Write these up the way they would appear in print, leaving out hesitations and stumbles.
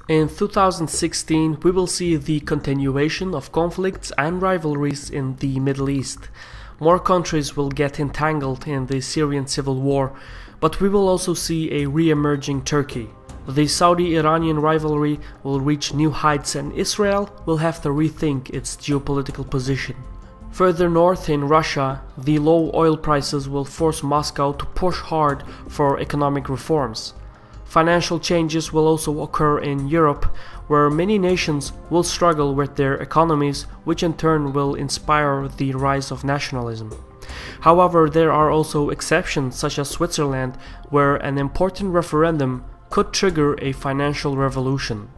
In 2016, we will see the continuation of conflicts and rivalries in the Middle East. More countries will get entangled in the Syrian Civil War, but we will also see a re-emerging Turkey. The Saudi-Iranian rivalry will reach new heights and Israel will have to rethink its geopolitical position. Further north in Russia, the low oil prices will force Moscow to push hard for economic reforms. Financial changes will also occur in Europe, where many nations will struggle with their economies, which in turn will inspire the rise of nationalism. However, there are also exceptions such as Switzerland, where an important referendum could trigger a financial revolution.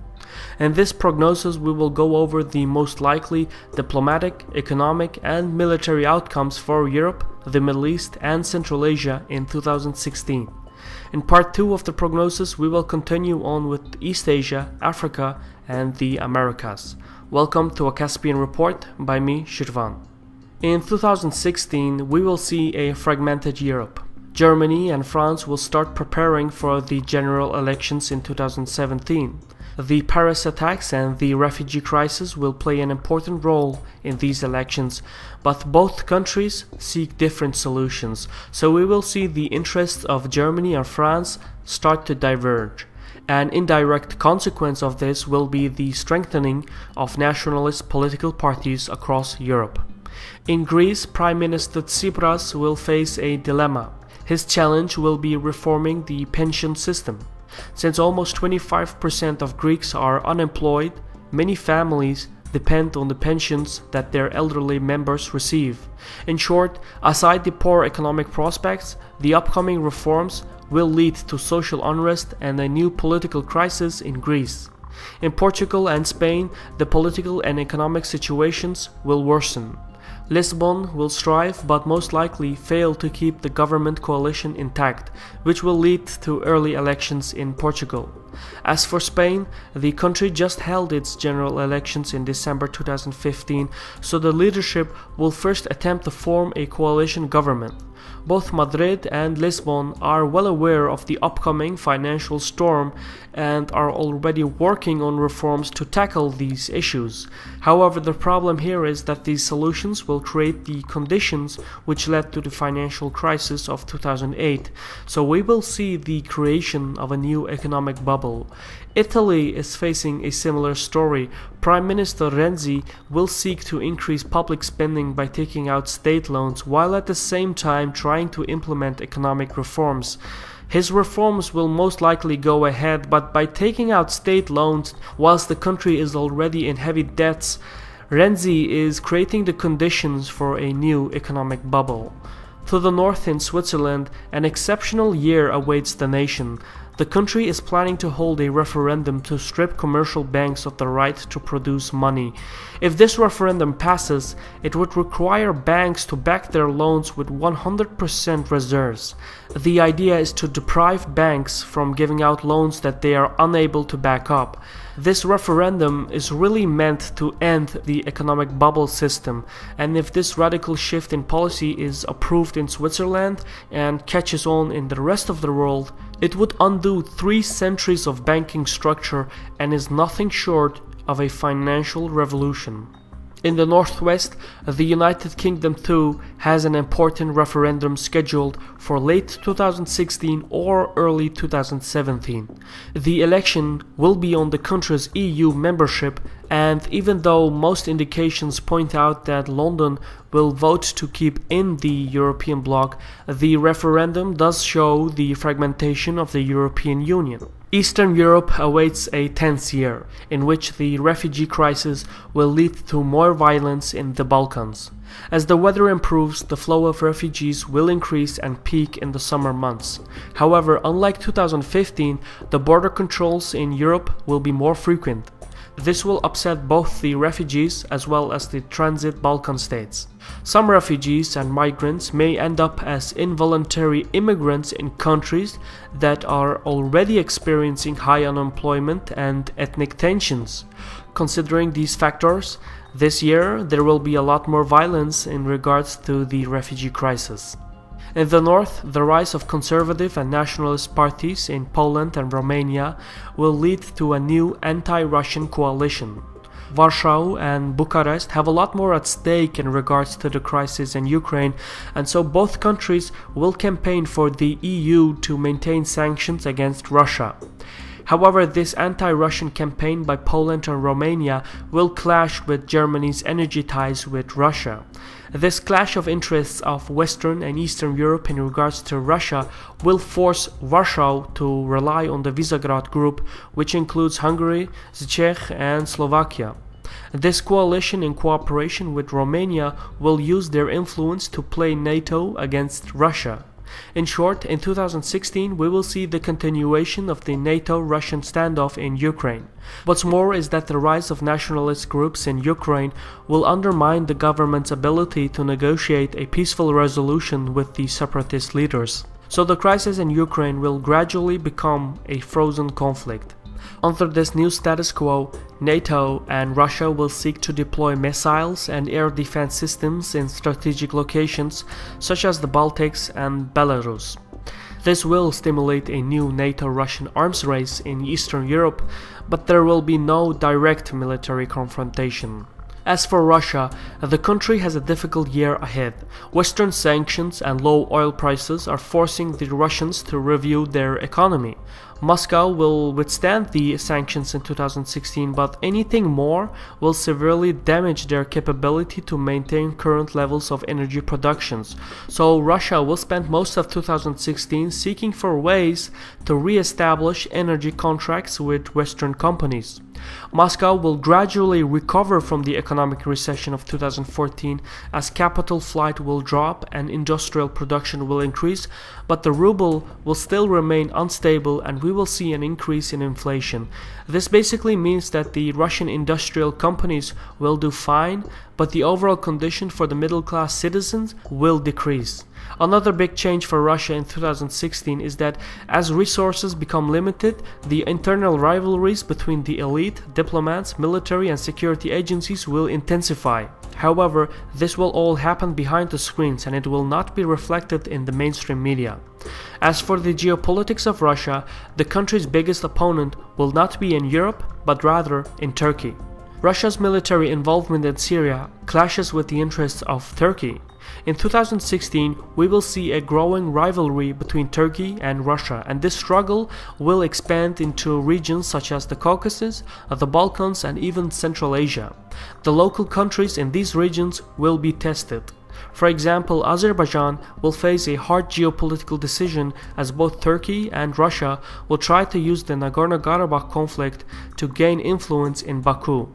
In this prognosis, we will go over the most likely diplomatic, economic, and military outcomes for Europe, the Middle East, and Central Asia in 2016. In part 2 of the prognosis, we will continue on with East Asia, Africa, and the Americas. Welcome to a Caspian Report by me, Shirvan. In 2016, we will see a fragmented Europe. Germany and France will start preparing for the general elections in 2017. The Paris attacks and the refugee crisis will play an important role in these elections, but both countries seek different solutions, so we will see the interests of Germany and France start to diverge. An indirect consequence of this will be the strengthening of nationalist political parties across Europe. In Greece, Prime Minister Tsipras will face a dilemma. His challenge will be reforming the pension system. Since almost 25% of Greeks are unemployed, many families depend on the pensions that their elderly members receive. In short, aside the poor economic prospects, the upcoming reforms will lead to social unrest and a new political crisis in Greece. In Portugal and Spain, the political and economic situations will worsen. Lisbon will strive but most likely fail to keep the government coalition intact, which will lead to early elections in Portugal. As for Spain, the country just held its general elections in December 2015, so the leadership will first attempt to form a coalition government. Both Madrid and Lisbon are well aware of the upcoming financial storm and are already working on reforms to tackle these issues. However, the problem here is that these solutions will create the conditions which led to the financial crisis of 2008, so we will see the creation of a new economic bubble. Italy is facing a similar story. Prime Minister Renzi will seek to increase public spending by taking out state loans while at the same time trying to implement economic reforms. His reforms will most likely go ahead, but by taking out state loans whilst the country is already in heavy debts, Renzi is creating the conditions for a new economic bubble. To the north in Switzerland, an exceptional year awaits the nation. The country is planning to hold a referendum to strip commercial banks of the right to produce money. If this referendum passes, it would require banks to back their loans with 100% reserves. The idea is to deprive banks from giving out loans that they are unable to back up. This referendum is really meant to end the economic bubble system, and if this radical shift in policy is approved in Switzerland and catches on in the rest of the world, it would undo 3 centuries of banking structure and is nothing short of a financial revolution. In the northwest, the United Kingdom too has an important referendum scheduled for late 2016 or early 2017. The election will be on the country's EU membership, and even though most indications point out that London will vote to keep in the European bloc, the referendum does show the fragmentation of the European Union. Eastern Europe awaits a tense year, in which the refugee crisis will lead to more violence in the Balkans. As the weather improves, the flow of refugees will increase and peak in the summer months. However, unlike 2015, the border controls in Europe will be more frequent. This will upset both the refugees as well as the transit Balkan states. Some refugees and migrants may end up as involuntary immigrants in countries that are already experiencing high unemployment and ethnic tensions. Considering these factors, this year there will be a lot more violence in regards to the refugee crisis. In the north, the rise of conservative and nationalist parties in Poland and Romania will lead to a new anti-Russian coalition. Warsaw and Bucharest have a lot more at stake in regards to the crisis in Ukraine, and so both countries will campaign for the EU to maintain sanctions against Russia. However, this anti-Russian campaign by Poland and Romania will clash with Germany's energy ties with Russia. This clash of interests of Western and Eastern Europe in regards to Russia will force Warsaw to rely on the Visegrad Group, which includes Hungary, the Czech and Slovakia. This coalition, in cooperation with Romania, will use their influence to play NATO against Russia. In short, in 2016 we will see the continuation of the NATO-Russian standoff in Ukraine. What's more is that the rise of nationalist groups in Ukraine will undermine the government's ability to negotiate a peaceful resolution with the separatist leaders. So the crisis in Ukraine will gradually become a frozen conflict. Under this new status quo, NATO and Russia will seek to deploy missiles and air defense systems in strategic locations such as the Baltics and Belarus. This will stimulate a new NATO-Russian arms race in Eastern Europe, but there will be no direct military confrontation. As for Russia, the country has a difficult year ahead. Western sanctions and low oil prices are forcing the Russians to review their economy. Moscow will withstand the sanctions in 2016, but anything more will severely damage their capability to maintain current levels of energy productions. So Russia will spend most of 2016 seeking for ways to re-establish energy contracts with Western companies. Moscow will gradually recover from the economic recession of 2014 as capital flight will drop and industrial production will increase, but the ruble will still remain unstable and we will see an increase in inflation. This basically means that the Russian industrial companies will do fine, but the overall condition for the middle-class citizens will decrease. Another big change for Russia in 2016 is that as resources become limited, the internal rivalries between the elite, diplomats, military and security agencies will intensify. However, this will all happen behind the screens and it will not be reflected in the mainstream media. As for the geopolitics of Russia, the country's biggest opponent will not be in Europe, but rather in Turkey. Russia's military involvement in Syria clashes with the interests of Turkey. In 2016, we will see a growing rivalry between Turkey and Russia, and this struggle will expand into regions such as the Caucasus, the Balkans, and even Central Asia. The local countries in these regions will be tested. For example, Azerbaijan will face a hard geopolitical decision as both Turkey and Russia will try to use the Nagorno-Karabakh conflict to gain influence in Baku.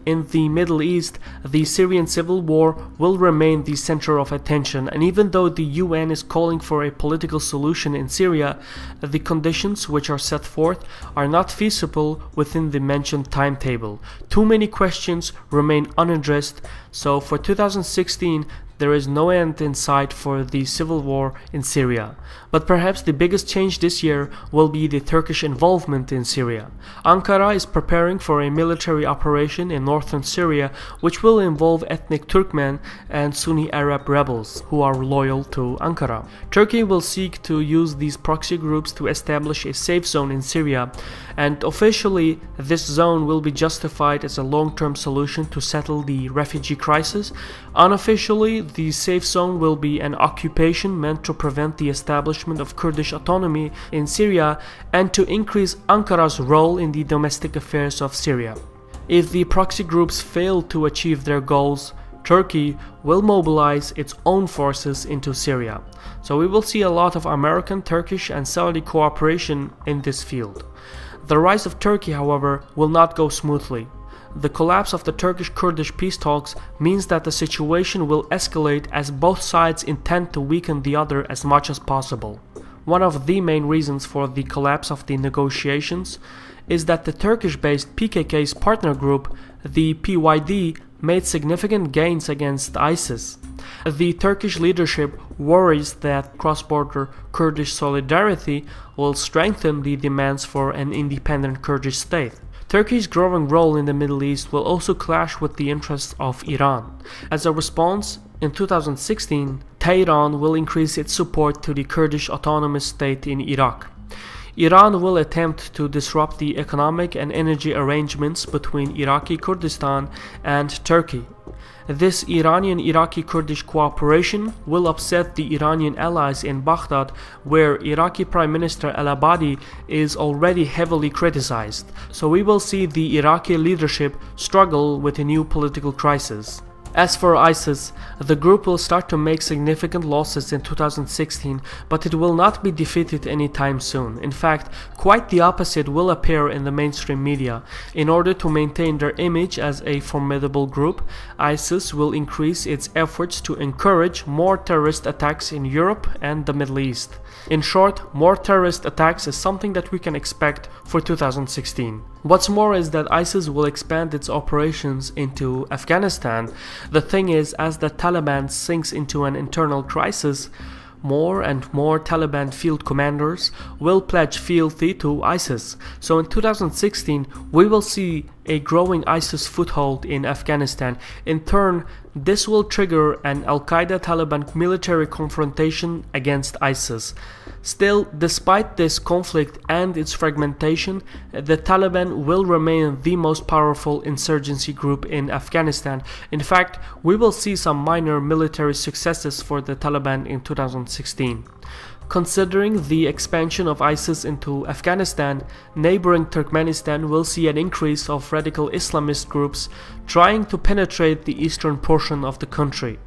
In the Middle East, the Syrian Civil War will remain the center of attention, and even though the UN is calling for a political solution in Syria, the conditions which are set forth are not feasible within the mentioned timetable. Too many questions remain unaddressed, so for 2016, there is no end in sight for the civil war in Syria. But perhaps the biggest change this year will be the Turkish involvement in Syria. Ankara is preparing for a military operation in northern Syria which will involve ethnic Turkmen and Sunni Arab rebels who are loyal to Ankara. Turkey will seek to use these proxy groups to establish a safe zone in Syria, and officially this zone will be justified as a long-term solution to settle the refugee crisis. Unofficially, the safe zone will be an occupation meant to prevent the establishment of Kurdish autonomy in Syria and to increase Ankara's role in the domestic affairs of Syria. If the proxy groups fail to achieve their goals, Turkey will mobilize its own forces into Syria. So we will see a lot of American, Turkish and Saudi cooperation in this field. The rise of Turkey, however, will not go smoothly. The collapse of the Turkish-Kurdish peace talks means that the situation will escalate as both sides intend to weaken the other as much as possible. One of the main reasons for the collapse of the negotiations is that the Turkish-based PKK's partner group, the PYD, made significant gains against ISIS. The Turkish leadership worries that cross-border Kurdish solidarity will strengthen the demands for an independent Kurdish state. Turkey's growing role in the Middle East will also clash with the interests of Iran. As a response, in 2016, Tehran will increase its support to the Kurdish autonomous state in Iraq. Iran will attempt to disrupt the economic and energy arrangements between Iraqi Kurdistan and Turkey. This Iranian-Iraqi Kurdish cooperation will upset the Iranian allies in Baghdad, where Iraqi Prime Minister al-Abadi is already heavily criticized. So we will see the Iraqi leadership struggle with a new political crisis. As for ISIS, the group will start to make significant losses in 2016, but it will not be defeated anytime soon. In fact, quite the opposite will appear in the mainstream media. In order to maintain their image as a formidable group, ISIS will increase its efforts to encourage more terrorist attacks in Europe and the Middle East. In short, more terrorist attacks is something that we can expect for 2016. What's more is that ISIS will expand its operations into Afghanistan. The thing is, as the Taliban sinks into an internal crisis, more and more Taliban field commanders will pledge fealty to ISIS. So in 2016, we will see a growing ISIS foothold in Afghanistan. In turn, this will trigger an Al-Qaeda-Taliban military confrontation against ISIS. Still, despite this conflict and its fragmentation, the Taliban will remain the most powerful insurgency group in Afghanistan. In fact, we will see some minor military successes for the Taliban in 2016. Considering the expansion of ISIS into Afghanistan, neighboring Turkmenistan will see an increase of radical Islamist groups trying to penetrate the eastern portion of the country.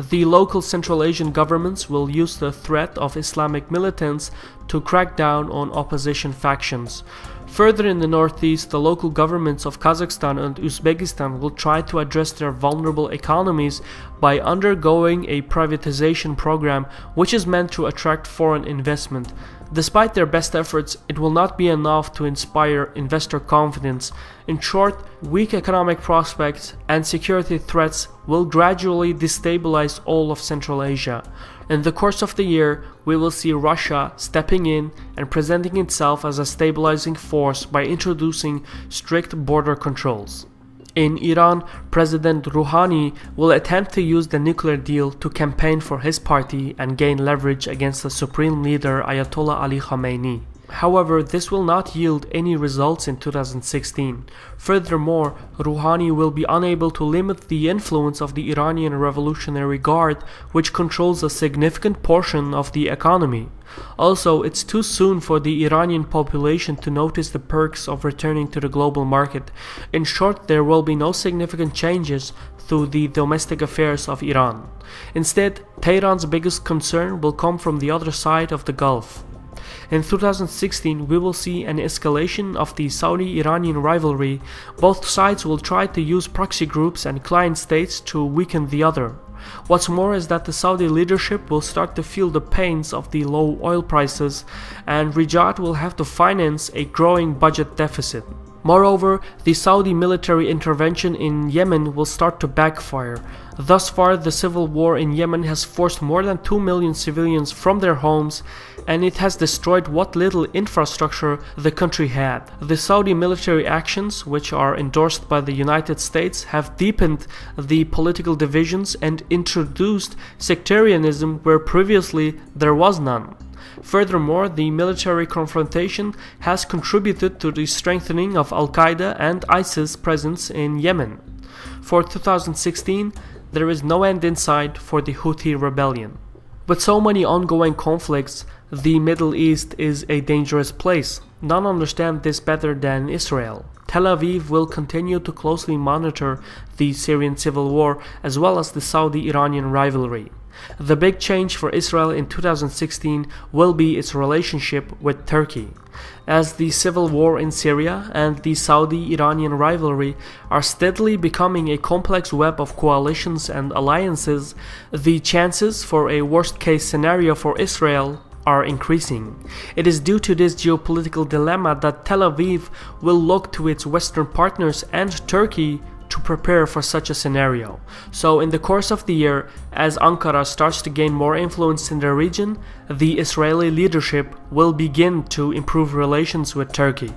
The local Central Asian governments will use the threat of Islamic militants to crack down on opposition factions. Further in the northeast, the local governments of Kazakhstan and Uzbekistan will try to address their vulnerable economies by undergoing a privatization program which is meant to attract foreign investment. Despite their best efforts, it will not be enough to inspire investor confidence. In short, weak economic prospects and security threats will gradually destabilize all of Central Asia. In the course of the year, we will see Russia stepping in and presenting itself as a stabilizing force by introducing strict border controls. In Iran, President Rouhani will attempt to use the nuclear deal to campaign for his party and gain leverage against the supreme leader Ayatollah Ali Khamenei. However, this will not yield any results in 2016. Furthermore, Rouhani will be unable to limit the influence of the Iranian Revolutionary Guard, which controls a significant portion of the economy. Also, it's too soon for the Iranian population to notice the perks of returning to the global market. In short, there will be no significant changes to the domestic affairs of Iran. Instead, Tehran's biggest concern will come from the other side of the Gulf. In 2016, we will see an escalation of the Saudi-Iranian rivalry. Both sides will try to use proxy groups and client states to weaken the other. What's more is that the Saudi leadership will start to feel the pains of the low oil prices, and Riyadh will have to finance a growing budget deficit. Moreover, the Saudi military intervention in Yemen will start to backfire. Thus far, the civil war in Yemen has forced more than 2 million civilians from their homes, and it has destroyed what little infrastructure the country had. The Saudi military actions, which are endorsed by the United States, have deepened the political divisions and introduced sectarianism where previously there was none. Furthermore, the military confrontation has contributed to the strengthening of Al-Qaeda and ISIS presence in Yemen. For 2016, there is no end in sight for the Houthi rebellion. With so many ongoing conflicts, the Middle East is a dangerous place. None understand this better than Israel. Tel Aviv will continue to closely monitor the Syrian Civil War as well as the Saudi-Iranian rivalry. The big change for Israel in 2016 will be its relationship with Turkey. As the civil war in Syria and the Saudi-Iranian rivalry are steadily becoming a complex web of coalitions and alliances, the chances for a worst-case scenario for Israel are increasing. It is due to this geopolitical dilemma that Tel Aviv will look to its Western partners and Turkey to prepare for such a scenario. So in the course of the year, as Ankara starts to gain more influence in the region, the Israeli leadership will begin to improve relations with Turkey.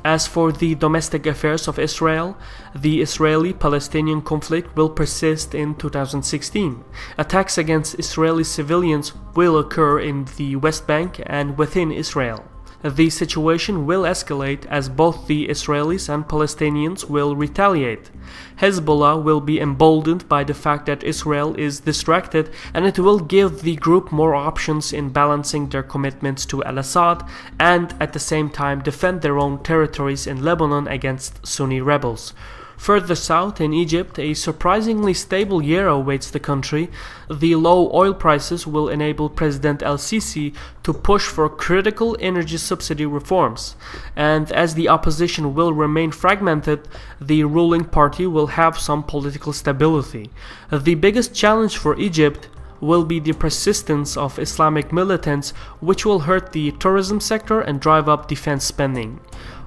As for the domestic affairs of Israel, the Israeli-Palestinian conflict will persist in 2016. Attacks against Israeli civilians will occur in the West Bank and within Israel. The situation will escalate as both the Israelis and Palestinians will retaliate. Hezbollah will be emboldened by the fact that Israel is distracted, and it will give the group more options in balancing their commitments to al-Assad and at the same time defend their own territories in Lebanon against Sunni rebels. Further south in Egypt, a surprisingly stable year awaits the country. The low oil prices will enable President el-Sisi to push for critical energy subsidy reforms. And as the opposition will remain fragmented, the ruling party will have some political stability. The biggest challenge for Egypt will be the persistence of Islamic militants, which will hurt the tourism sector and drive up defense spending.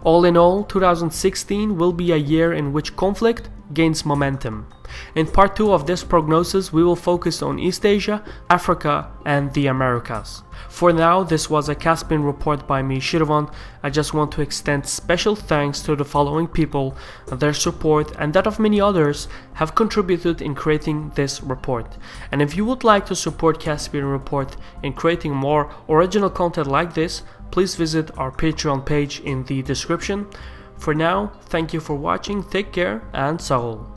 All in all, 2016 will be a year in which conflict gains momentum. In part 2 of this prognosis, we will focus on East Asia, Africa, and the Americas. For now, this was a Caspian report by me, Shirvan. I just want to extend special thanks to the following people. Their support and that of many others have contributed in creating this report. And if you would like to support Caspian Report in creating more original content like this, please visit our Patreon page in the description. For now, thank you for watching, take care, and Sahul.